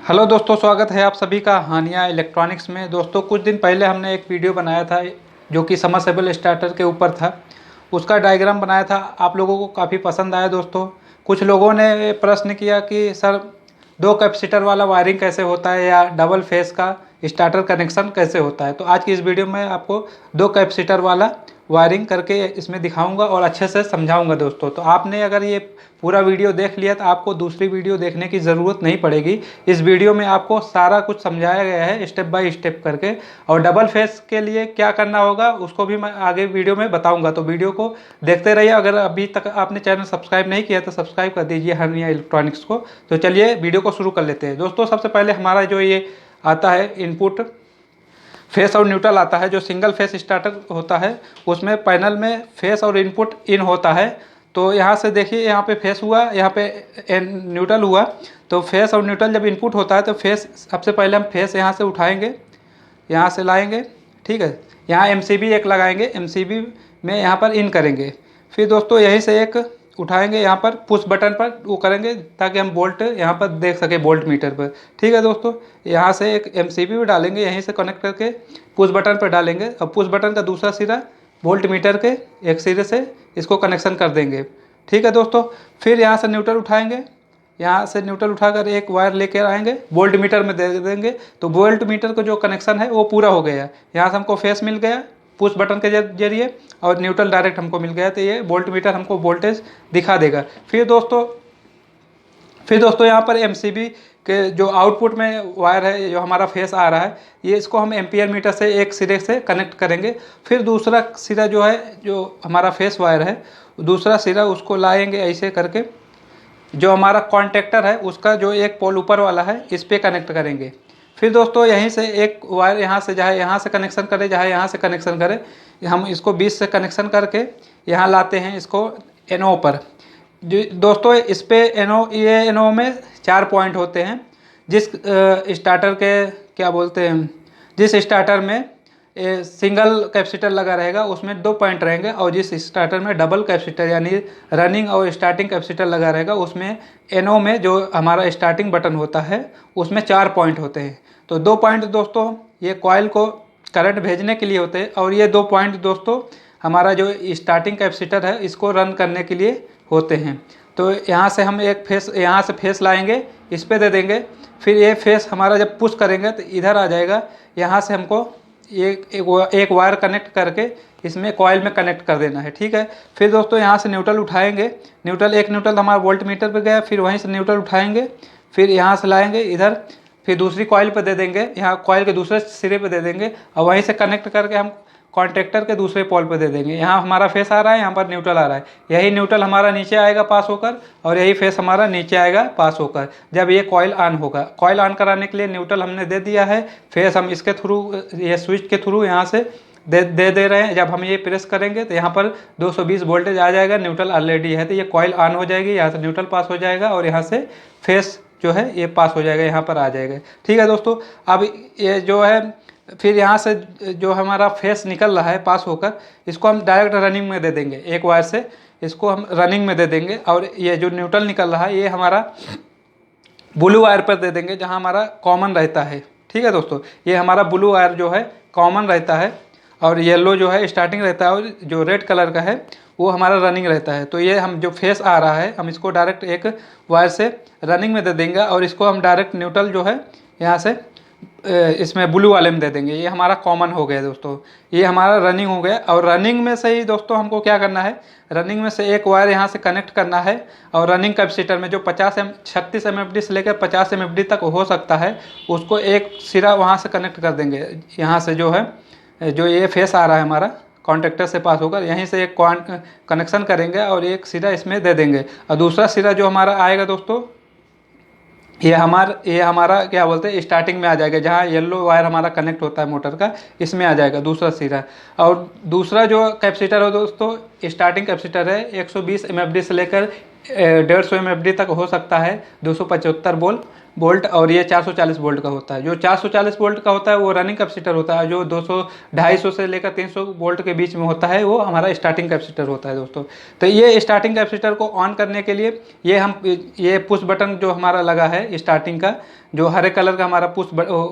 Hello दोस्तों, स्वागत है आप सभी का हानिया इलेक्ट्रॉनिक्स में। दोस्तों, कुछ दिन पहले हमने एक वीडियो बनाया था जो कि समरसेबल स्टार्टर के ऊपर था। उसका डायग्राम बनाया था, आप लोगों को काफ़ी पसंद आया। दोस्तों, कुछ लोगों ने प्रश्न किया कि सर, दो कैपेसिटर वाला वायरिंग कैसे होता है या डबल फेस का स्टार्टर कनेक्शन कैसे होता है। तो आज की इस वीडियो में आपको दो कैपेसिटर वाला वायरिंग करके इसमें दिखाऊंगा और अच्छे से समझाऊंगा। दोस्तों, तो आपने अगर ये पूरा वीडियो देख लिया तो आपको दूसरी वीडियो देखने की ज़रूरत नहीं पड़ेगी। इस वीडियो में आपको सारा कुछ समझाया गया है स्टेप बाय स्टेप करके। और डबल फेस के लिए क्या करना होगा उसको भी मैं आगे वीडियो में बताऊंगा। तो वीडियो को देखते रहिए। अगर अभी तक आपने चैनल सब्सक्राइब नहीं किया तो सब्सक्राइब कर दीजिए हानिया इलेक्ट्रॉनिक्स को। तो चलिए वीडियो को शुरू कर लेते हैं। दोस्तों, सबसे पहले हमारा जो ये आता है इनपुट फेस और न्यूट्रल आता है। जो सिंगल फेस स्टार्टर होता है उसमें पैनल में फेस और इनपुट इन होता है। तो यहाँ से देखिए, यहाँ पे फेस हुआ, यहाँ पे न्यूट्रल हुआ। तो फेस और न्यूट्रल जब इनपुट होता है तो फेस, सबसे पहले हम फेस यहाँ से उठाएंगे, यहाँ से लाएंगे, ठीक है। यहाँ एमसीबी एक लगाएंगे, एमसीबी में यहाँ पर इन करेंगे। फिर दोस्तों यहीं से एक उठाएंगे, यहाँ पर पुश बटन पर वो करेंगे ताकि हम बोल्ट यहाँ पर देख सके बोल्ट मीटर पर, ठीक है। दोस्तों, यहाँ से एक एमसीबी भी डालेंगे, यहीं से कनेक्ट करके पुश बटन पर डालेंगे और पुश बटन का दूसरा सिरा वोल्ट मीटर के एक सिरे से इसको कनेक्शन कर देंगे, ठीक है। दोस्तों, फिर यहाँ से न्यूट्रल उठाएंगे, यहाँ से न्यूट्रल उठाकर एक वायर लेकर आएंगे, वोल्ट मीटर में दे देंगे। तो वोल्ट मीटर का जो कनेक्शन है वो पूरा हो गया। यहाँ से हमको फेस मिल गया पुश बटन के जरिए और न्यूट्रल डायरेक्ट हमको मिल गया। तो ये वोल्ट मीटर हमको वोल्टेज दिखा देगा। फिर दोस्तों यहाँ पर एमसीबी के जो आउटपुट में वायर है, जो हमारा फेस आ रहा है, ये इसको हम एम्पियर मीटर से एक सिरे से कनेक्ट करेंगे। फिर दूसरा सिरा जो है, जो हमारा फेस वायर है, दूसरा सिरा उसको लाएंगे ऐसे करके, जो हमारा कॉन्टेक्टर है उसका जो एक पोल ऊपर वाला है इस पर कनेक्ट करेंगे। फिर दोस्तों यहीं से एक वायर यहाँ से, चाहे यहाँ से कनेक्शन करें चाहे यहाँ से कनेक्शन करें, हम इसको 20 से कनेक्शन करके यहाँ लाते हैं इसको एनओ पर। दोस्तों इस पे ये एनओ में 4 पॉइंट होते हैं। जिस स्टार्टर के क्या बोलते हैं, जिस स्टार्टर में सिंगल कैपेसिटर लगा रहेगा उसमें 2 पॉइंट रहेंगे, और जिस स्टार्टर में डबल कैपेसिटर यानी रनिंग और स्टार्टिंग कैपेसिटर लगा रहेगा उसमें एनओ में जो हमारा स्टार्टिंग बटन होता है उसमें 4 पॉइंट होते हैं। तो 2 पॉइंट दोस्तों ये कॉइल को करंट भेजने के लिए होते हैं, और ये 2 पॉइंट दोस्तों हमारा जो स्टार्टिंग कैपेसिटर है इसको रन करने के लिए होते हैं। तो यहाँ से हम एक फेस, यहाँ से फेस लाएंगे, इस पे दे देंगे। फिर ये फेस हमारा जब पुश करेंगे तो इधर आ जाएगा। यहाँ से हमको एक वायर कनेक्ट करके इसमें कॉइल में कनेक्ट कर देना है, ठीक है। फिर दोस्तों यहाँ से न्यूट्रल उठाएंगे, एक न्यूट्रल हमारा वोल्ट मीटर पे गया, फिर वहीं से न्यूट्रल उठाएंगे, फिर यहाँ से लाएंगे इधर, फिर दूसरी कॉइल पे दे देंगे, यहाँ कॉइल के दूसरे सिरे पे दे देंगे, और वहीं से कनेक्ट करके हम कॉन्टेक्टर के दूसरे पोल पे दे देंगे। यहाँ हमारा फेस आ रहा है, यहाँ पर न्यूट्रल आ रहा है, यही न्यूट्रल हमारा नीचे आएगा पास होकर, और यही फेस हमारा नीचे आएगा पास होकर जब ये कॉइल ऑन होगा। कॉइल ऑन कराने के लिए न्यूट्रल हमने दे दिया है, फेस हम इसके थ्रू, ये स्विच के थ्रू यहाँ से दे रहे हैं। जब हम ये प्रेस करेंगे तो यहाँ पर 220 वोल्टेज आ जाएगा, न्यूट्रल ऑलरेडी है, तो ये कॉइल ऑन हो जाएगी, यहाँ से न्यूट्रल पास हो जाएगा और यहाँ से फेस जो है ये पास हो जाएगा, यहाँ पर आ जाएगा, ठीक है। दोस्तों, अब ये जो है, फिर यहाँ से जो हमारा फेस निकल रहा है पास होकर, इसको हम डायरेक्ट रनिंग में दे देंगे, एक वायर से इसको हम रनिंग में दे देंगे। और ये जो न्यूट्रल निकल रहा है ये हमारा ब्लू वायर पर दे देंगे, जहाँ हमारा कॉमन रहता है, ठीक है। दोस्तों, ये हमारा ब्लू वायर जो है कॉमन रहता है, और येलो जो है स्टार्टिंग रहता है, और जो रेड कलर का है वो हमारा रनिंग रहता है। तो ये हम जो फेस आ रहा है हम इसको डायरेक्ट एक वायर से रनिंग में दे देंगे, और इसको हम डायरेक्ट न्यूट्रल जो है यहाँ से इसमें ब्लू वाले में दे देंगे। ये हमारा कॉमन हो गया दोस्तों, ये हमारा रनिंग हो गया। और रनिंग में से ही दोस्तों हमको क्या करना है, रनिंग में से एक वायर यहाँ से कनेक्ट करना है, और रनिंग कैपेसिटर में जो 36 MFD से लेकर 50 MFD तक हो सकता है उसको एक सिरा वहाँ से कनेक्ट कर देंगे। यहाँ से जो है, जो ये फेस आ रहा है हमारा कॉन्टेक्टर से पास होकर, यहीं से एक कनेक्शन करेंगे और एक सिरा इसमें दे देंगे। और दूसरा सिरा जो हमारा आएगा दोस्तों, ये हमारा क्या बोलते हैं, स्टार्टिंग में आ जाएगा, जहाँ येलो वायर हमारा कनेक्ट होता है मोटर का, इसमें आ जाएगा दूसरा सिरा। और दूसरा जो कैपेसिटर है दोस्तों, स्टार्टिंग कैपेसिटर है 120 MFD से लेकर 150 MFD तक हो सकता है, 275 वोल्ट वोल्ट और ये 440 वोल्ट का होता है। जो 440 वोल्ट का होता है वो रनिंग कैपेसिटर होता है, जो 200 250 से लेकर 300 वोल्ट के बीच में होता है वो हमारा स्टार्टिंग कैपेसिटर होता है दोस्तों। तो ये स्टार्टिंग कैपेसिटर को ऑन करने के लिए ये पुश बटन जो हमारा लगा है स्टार्टिंग का, जो हरे कलर का हमारा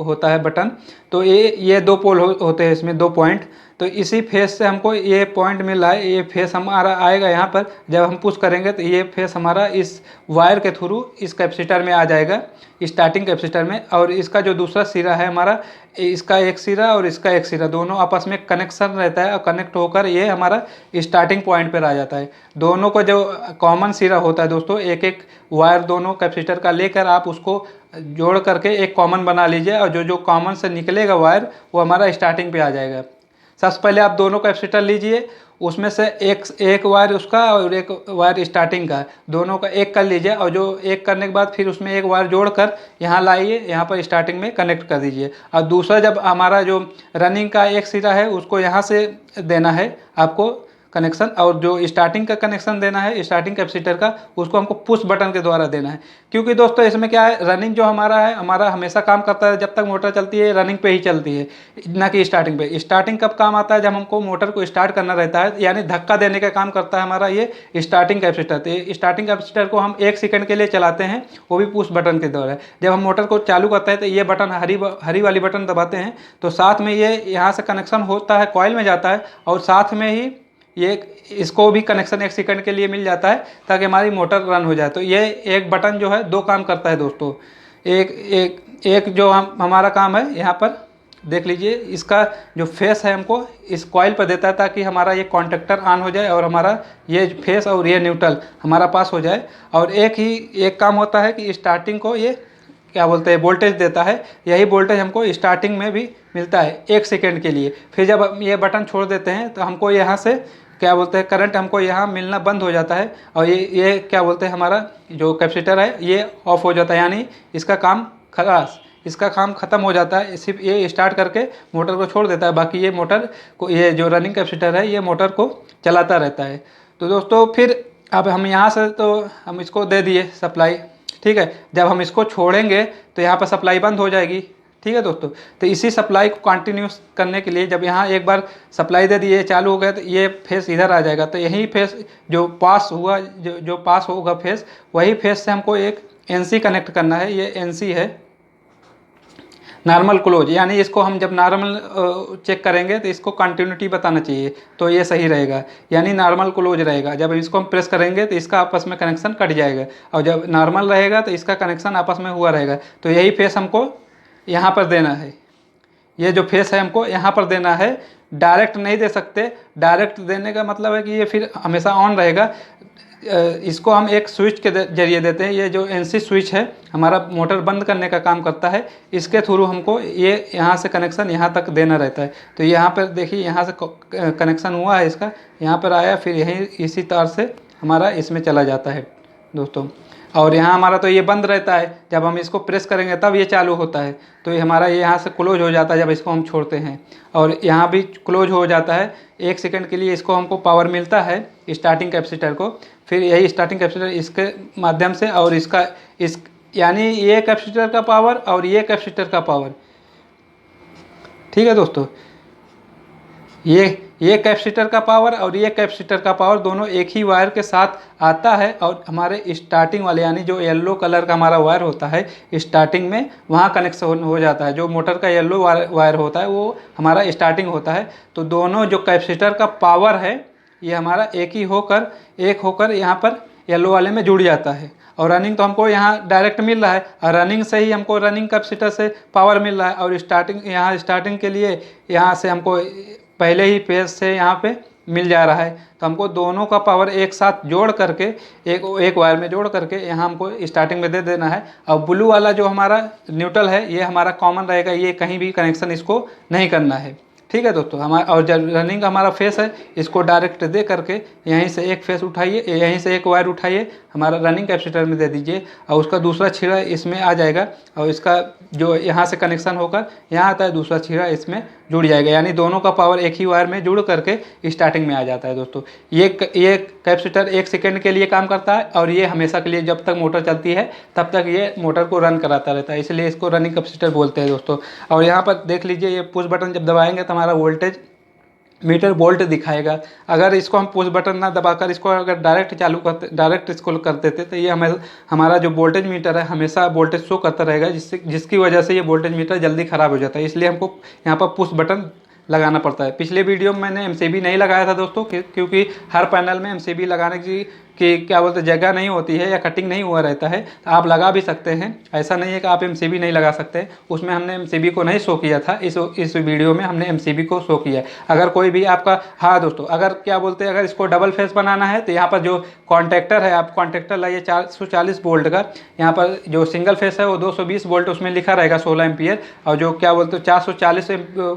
होता है बटन, तो ये दो पोल होते हैं इसमें, 2 पॉइंट। तो इसी फेस से हमको ये पॉइंट मिल रहा है, ये फेस हमारा आएगा यहाँ पर। जब हम पुश करेंगे तो ये फेस हमारा इस वायर के थ्रू इस कैपेसिटर में आ जाएगा, स्टार्टिंग कैपेसिटर में। और इसका जो दूसरा सिरा है हमारा, इसका एक सिरा और इसका एक सिरा, दोनों आपस में कनेक्शन रहता है और कनेक्ट होकर ये हमारा स्टार्टिंग पॉइंट पर आ जाता है। दोनों को जो कॉमन सिरा होता है दोस्तों, एक एक वायर दोनों कैपेसिटर का लेकर आप उसको जोड़ करके एक कॉमन बना लीजिए, और जो कॉमन से निकलेगा वायर वो हमारा स्टार्टिंग पे आ जाएगा। सबसे पहले आप दोनों कैपेसिटर लीजिए, उसमें से एक वायर उसका और एक वायर स्टार्टिंग का, दोनों का एक कर लीजिए, और जो एक करने के बाद फिर उसमें एक वायर जोड़कर यहाँ लाइए, यहाँ पर स्टार्टिंग में कनेक्ट कर दीजिए। और दूसरा जब हमारा जो रनिंग का एक सिरा है उसको यहाँ से देना है आपको कनेक्शन, और जो स्टार्टिंग का कनेक्शन देना है स्टार्टिंग कैपेसिटर का, उसको हमको पुश बटन के द्वारा देना है। क्योंकि दोस्तों इसमें क्या है, रनिंग जो हमारा है हमारा हमेशा काम करता है, जब तक मोटर चलती है रनिंग पे ही चलती है, ना कि स्टार्टिंग पे। स्टार्टिंग कब काम आता है, जब हमको मोटर को स्टार्ट करना रहता है, यानी धक्का देने का काम करता है हमारा ये स्टार्टिंग कैपेसिटर। तो स्टार्टिंग कैपेसिटर को हम 1 सेकंड के लिए चलाते हैं, वो भी पुश बटन के द्वारा। जब हम मोटर को चालू करते हैं तो ये बटन हरी वाली बटन दबाते हैं, तो साथ में ये यहाँ से कनेक्शन होता है, कॉइल में जाता है, और साथ में ही ये इसको भी कनेक्शन 1 सेकंड के लिए मिल जाता है ताकि हमारी मोटर रन हो जाए। तो ये एक बटन जो है 2 काम करता है दोस्तों। एक जो हमारा काम है, यहाँ पर देख लीजिए, इसका जो फेस है हमको इस कॉइल पर देता है ताकि हमारा ये कॉन्टेक्टर ऑन हो जाए और हमारा ये फेस और ये न्यूट्रल हमारा पास हो जाए। और एक काम होता है कि स्टार्टिंग को ये क्या बोलते हैं वोल्टेज देता है, यही वोल्टेज हमको स्टार्टिंग में भी मिलता है 1 सेकंड के लिए। फिर जब हम ये बटन छोड़ देते हैं तो हमको यहाँ से क्या बोलते हैं करंट हमको यहाँ मिलना बंद हो जाता है, और ये क्या बोलते हैं हमारा जो कैपेसिटर है ये ऑफ हो जाता है, यानी इसका काम ख़त्म हो जाता है। सिर्फ ये स्टार्ट करके मोटर को छोड़ देता है, बाकी ये मोटर को, ये जो रनिंग कैपेसिटर है ये मोटर को चलाता रहता है। तो दोस्तों फिर अब हम यहाँ से तो हम इसको दे दिए सप्लाई, ठीक है। जब हम इसको छोड़ेंगे तो यहाँ पर सप्लाई बंद हो जाएगी, ठीक है दोस्तों। तो इसी सप्लाई को कंटिन्यूस करने के लिए जब यहाँ एक बार सप्लाई दे दिए, चालू हो गया, तो ये फेस इधर आ जाएगा। तो यही फेस जो पास हुआ, जो पास होगा फेस, वही फेस से हमको एक एनसी कनेक्ट करना है। ये एनसी है, नॉर्मल क्लोज, यानी इसको हम जब नॉर्मल चेक करेंगे तो इसको कंटिन्यूटी बताना चाहिए, तो ये सही रहेगा, यानी नॉर्मल क्लोज रहेगा। जब इसको हम प्रेस करेंगे तो इसका आपस में कनेक्शन कट जाएगा, और जब नॉर्मल रहेगा तो इसका कनेक्शन आपस में हुआ रहेगा। तो यही फेस हमको यहाँ पर देना है, ये जो फेस है हमको यहाँ पर देना है, डायरेक्ट नहीं दे सकते। डायरेक्ट देने का मतलब है कि ये फिर हमेशा ऑन रहेगा। इसको हम एक स्विच के जरिए देते हैं। ये जो एनसी स्विच है हमारा मोटर बंद करने का काम करता है, इसके थ्रू हमको ये यहाँ से कनेक्शन यहाँ तक देना रहता है। तो यहाँ पर देखिए, यहाँ से कनेक्शन हुआ है इसका, यहाँ पर आया, फिर यहीं इसी तार से हमारा इसमें चला जाता है दोस्तों। और यहाँ हमारा तो ये बंद रहता है, जब हम इसको प्रेस करेंगे तब ये चालू होता है। तो ये हमारा ये यहाँ से क्लोज हो जाता है जब इसको हम छोड़ते हैं, और यहाँ भी क्लोज हो जाता है। 1 सेकंड के लिए इसको हमको पावर मिलता है स्टार्टिंग कैपेसिटर को, फिर यही स्टार्टिंग कैपेसिटर इसके माध्यम से, और इसका यानी ये कैपेसिटर का पावर और ये कैपेसिटर का पावर, ठीक है दोस्तों। ये कैपेसिटर का पावर और ये कैपेसिटर का पावर दोनों एक ही वायर के साथ आता है, और हमारे स्टार्टिंग वाले यानी जो येलो कलर का हमारा वायर होता है स्टार्टिंग में, वहाँ कनेक्शन हो जाता है। जो मोटर का येलो वायर होता है वो हमारा स्टार्टिंग होता है। तो दोनों जो कैपेसिटर का पावर है ये हमारा एक होकर यहाँ पर येलो वाले में जुड़ जाता है। और रनिंग तो हमको यहाँ डायरेक्ट मिल रहा है, और रनिंग से ही हमको रनिंग कैपेसिटर से पावर मिल रहा है। और स्टार्टिंग के लिए यहाँ से हमको पहले ही फेज से यहाँ पे मिल जा रहा है। तो हमको दोनों का पावर एक साथ जोड़ करके एक वायर में जोड़ करके यहाँ हमको स्टार्टिंग में दे देना है। और ब्लू वाला जो हमारा न्यूट्रल है ये हमारा कॉमन रहेगा, ये कहीं भी कनेक्शन इसको नहीं करना है, ठीक है दोस्तों। हमारा और जब रनिंग का हमारा फेस है इसको डायरेक्ट दे करके यहीं से एक फेस उठाइए, यहीं से एक वायर उठाइए, हमारा रनिंग कैपेसिटर में दे दीजिए, और उसका दूसरा छीड़ा इसमें आ जाएगा, और इसका जो यहाँ से कनेक्शन होकर यहाँ आता है दूसरा छीड़ा इसमें जुड़ जाएगा, यानी दोनों का पावर एक ही वायर में जुड़ करके स्टार्टिंग में आ जाता है दोस्तों। ये कैपेसिटर 1 सेकंड के लिए काम करता है और ये हमेशा के लिए जब तक मोटर चलती है तब तक ये मोटर को रन कराता रहता है, इसलिए इसको रनिंग कैपेसिटर बोलते हैं दोस्तों। और यहाँ पर देख लीजिए, ये पुश बटन जब दबाएंगे तो हमारा वोल्टेज मीटर वोल्ट दिखाएगा। अगर इसको हम पुश बटन ना दबाकर इसको अगर डायरेक्ट इसको कर देते तो ये हमारा जो वोल्टेज मीटर है हमेशा वोल्टेज शो करता रहेगा, जिसकी वजह से ये वोल्टेज मीटर जल्दी ख़राब हो जाता है। इसलिए हमको यहाँ पर पुश बटन लगाना पड़ता है। पिछले वीडियो में मैंने एमसीबी नहीं लगाया था दोस्तों, क्योंकि हर पैनल में एमसीबी लगाने की क्या बोलते हैं जगह नहीं होती है या कटिंग नहीं हुआ रहता है। आप लगा भी सकते हैं, ऐसा नहीं है कि आप एमसीबी नहीं लगा सकते। उसमें हमने एमसीबी को नहीं शो किया था, इस वीडियो में हमने एमसीबी को शो किया है। अगर कोई भी आपका, हाँ दोस्तों, अगर क्या बोलते हैं अगर इसको डबल फेस बनाना है तो यहाँ पर जो कॉन्टैक्टर है, आप कॉन्टैक्टर लाइए 440 वोल्ट का। यहाँ पर जो सिंगल फेस है वो 220 वोल्ट उसमें लिखा रहेगा 16 एम्पियर, और जो क्या बोलते हैं 440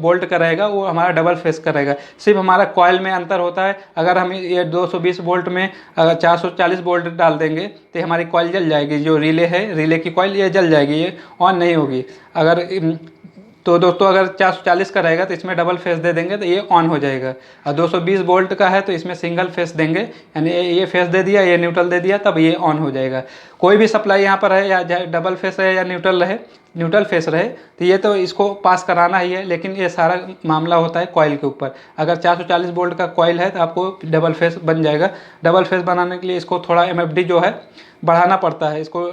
वोल्ट का रहेगा वो हमारा डबल फेस का रहेगा। सिर्फ हमारा कॉइल में अंतर होता है। अगर हम ये 220 वोल्ट में 440 वोल्ट डाल देंगे तो हमारी कॉइल जल जाएगी, जो रिले है, रिले की कॉइल ये जल जाएगी, ये ऑन नहीं होगी। अगर तो दोस्तों अगर 440 का रहेगा तो इसमें डबल फेस दे देंगे तो ये ऑन हो जाएगा, और 220 वोल्ट का है तो इसमें सिंगल फेस देंगे, यानी ये फेस दे दिया, ये न्यूट्रल दे दिया, तब ये ऑन हो जाएगा। कोई भी सप्लाई यहाँ पर है, या डबल फेस है या न्यूट्रल फेस रहे, तो ये तो इसको पास कराना ही है, लेकिन ये सारा मामला होता है कॉइल के ऊपर। अगर 440 वोल्ट का कॉइल है तो आपको डबल फेस बन जाएगा। डबल फेस बनाने के लिए इसको थोड़ा एमएफडी जो है बढ़ाना पड़ता है, इसको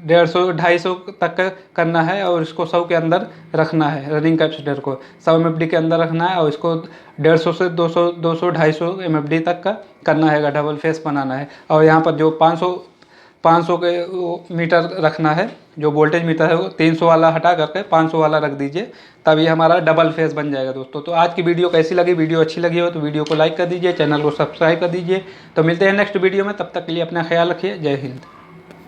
150-250 तक करना है, और इसको 100 के अंदर रखना है। रनिंग कैपेसिटर को 100 एमएफडी के अंदर रखना है, और इसको 150 से 200-250 एमएफडी तक का करना है, डबल फेस बनाना है। और यहाँ पर जो 500 के मीटर रखना है, जो वोल्टेज मीटर है वो 300 वाला हटा करके 500 वाला रख दीजिए, तब ये हमारा डबल फेस बन जाएगा दोस्तों। तो आज की वीडियो कैसी लगी? वीडियो अच्छी लगी हो तो वीडियो को लाइक कर दीजिए, चैनल को सब्सक्राइब कर दीजिए। तो मिलते हैं नेक्स्ट वीडियो में, तब तक के लिए अपना ख्याल रखिए। जय हिंद।